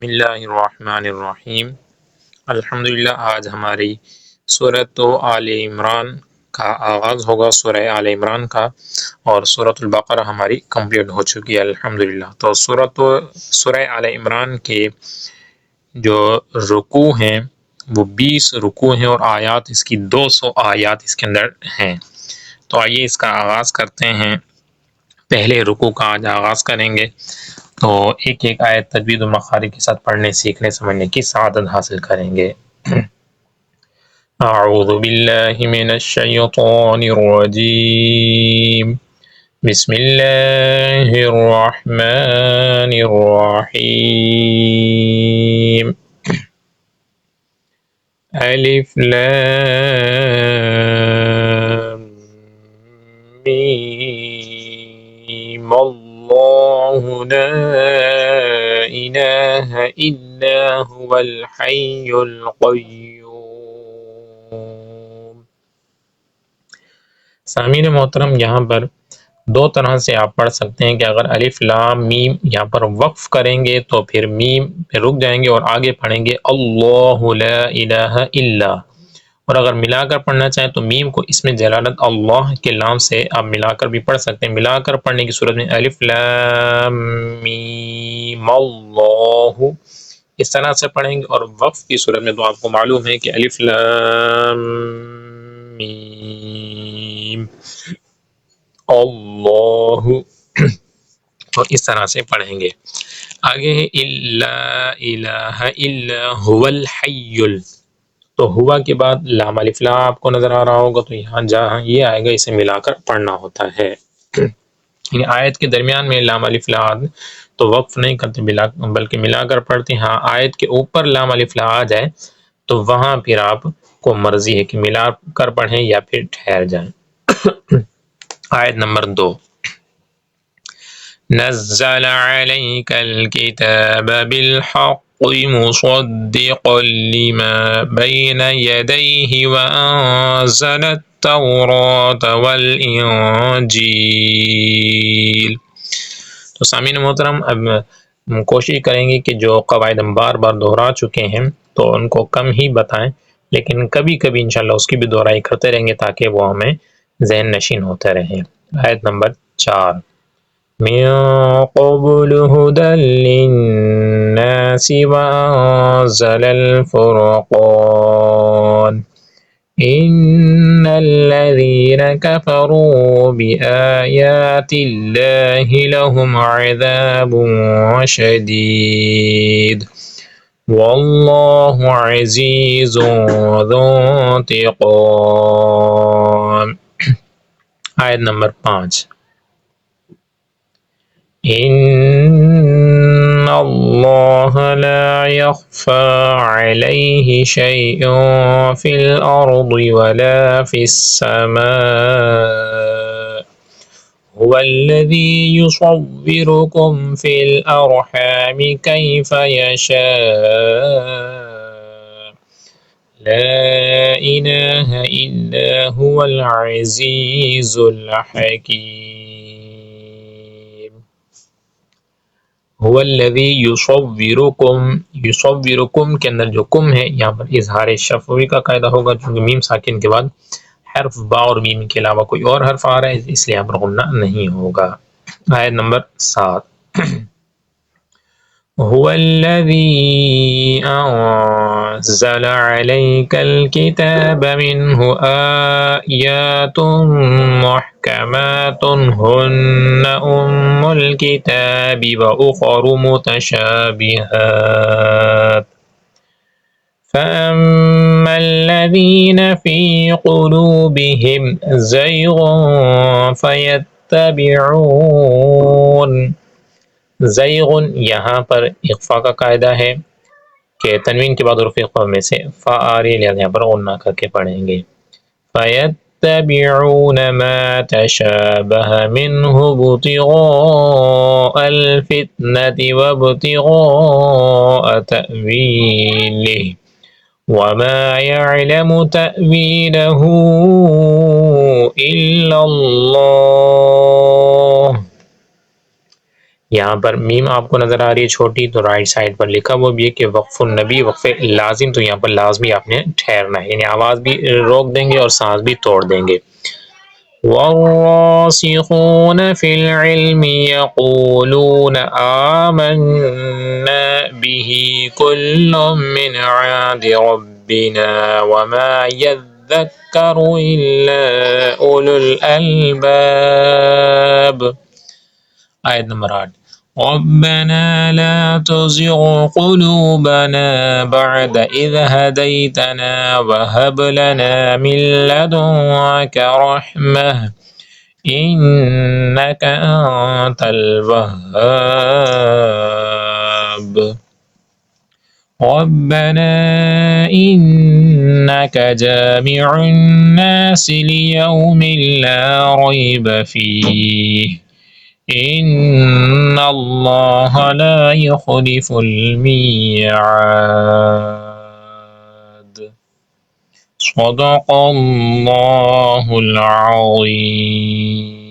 بسم اللہ الرحمن الرحیم۔ الحمدللہ آج ہماری سورۃ آل عمران کا آغاز ہوگا، سورہ آل عمران کا، اور سورۃ البقرہ ہماری کمپلیٹ ہو چکی ہے الحمدللہ۔ تو سورہ آل عمران کے جو رکوع ہیں وہ 20 رکوع ہیں اور آیات اس کی 200 آیات اس کے اندر ہیں۔ تو آئیے اس کا آغاز کرتے ہیں۔ پہلے رکوع کا آج آغاز کریں گے، تو ایک ایک آیت تجوید و مخارج کے ساتھ پڑھنے، سیکھنے، سمجھنے کی سعادت حاصل کریں گے۔ اعوذ باللہ من الشیطان الرجیم، بسم اللہ الرحمن الرحیم، الف لام میم، اللہ لا الہ الا هو الحی القیوم۔ سامعین محترم، یہاں پر دو طرح سے آپ پڑھ سکتے ہیں کہ اگر الف لام میم یہاں پر وقف کریں گے تو پھر میم پہ رک جائیں گے اور آگے پڑھیں گے اللہ لا الہ الا، اور اگر ملا کر پڑھنا چاہیں تو میم کو اس میں جلالت اللہ کے لام سے آپ ملا کر بھی پڑھ سکتے ہیں۔ ملا کر پڑھنے کی صورت میں الف لام میم اللہ اس طرح سے پڑھیں گے، اور وقف کی صورت میں تو آپ کو معلوم ہے کہ الف لام میم اللہ اور اس طرح سے پڑھیں گے۔ آگے ہے الا الہ الا هو الحی، تو ہوا کے بعد لام الف لا آپ کو نظر آ رہا ہوگا، تو یہاں جہاں یہ آئے گا اسے ملا کر پڑھنا ہوتا ہے۔ آیت کے درمیان میں لام الف لا تو وقف نہیں کرتے بلکہ ملا کر پڑھتے ہیں۔ ہاں، آیت کے اوپر لام الف لا آ جائے تو وہاں پھر آپ کو مرضی ہے کہ ملا کر پڑھیں یا پھر ٹھہر جائیں۔ آیت نمبر 2، نزل عليك الكتاب بالحق مصدقا لما بين يديه وأنزل التوراة والإنجيل۔ تو سامعین محترم، اب کوشش کریں گے کہ جو قواعد ہم بار بار دہرا چکے ہیں تو ان کو کم ہی بتائیں، لیکن کبھی کبھی انشاءاللہ اس کی بھی دہرائی کرتے رہیں گے تاکہ وہ ہمیں ذہن نشین ہوتے رہیں۔ آیت نمبر 4، من قبل هدى للناس وأنزل الفرقان إن الذين كفروا بآيات الله لهم عذاب شديد والله عزيز ذو انتقام۔ آیت نمبر 5، إن الله لا يخفى عليه شيء في الأرض ولا في السماء هو الذي يصوركم في الأرحام كيف يشاء لا إله إلا هو العزيز الحكيم۔ هو الذی یصورکم کے اندر جو کم ہے یہاں پر اظہار شفوی کا قاعدہ ہوگا، چونکہ میم ساکن کے بعد حرف با اور میم کے علاوہ کوئی اور حرف آ رہا ہے، اس لیے یہاں پر غنہ نہیں ہوگا۔ آیت نمبر 7، هو الذي أنزل عليك الكتاب منه آيات محكمات هن أم الكتاب وأخر متشابهات فأما الذين في قلوبهم زيغ فيتبعون، زیغن یہاں پر اخفا کا قاعدہ ہے کہ تنوین کے بعد حروف اخفا میں سے فا آ رہی ہے، لہذا یہاں پر غنہ کر کے پڑھیں گے۔ فَيَتَّبِعُونَ مَا تَشَابَهَ مِنْهُ ابْتِغَاءَ الْفِتْنَةِ وَابْتِغَاءَ تَأْوِيلِهِ وَمَا يَعْلَمُ تَأْوِيلَهُ إِلَّا اللَّهُ، یہاں پر میم آپ کو نظر آ رہی ہے چھوٹی، تو رائٹ سائڈ پر لکھا وہ بھی ہے کہ وقف النبی وقف لازم، تو یہاں پر لازمی آپ نے ٹھہرنا ہے، یعنی آواز بھی روک دیں گے اور سانس بھی توڑ دیں گے. والراسخون في العلم يقولون آمنا به كل من عند ربنا وما يذكر إلا أولو الألباب. آیت نمبر 8. ربنا لا تزغ قلوبنا بعد إذ هديتنا وهب لنا من لدنك رحمة إنك أنت الوهاب. ربنا إنك جامع الناس ليوم لا ريب فيه إن الله لا يخلف الميعاد. صدق الله العظيم.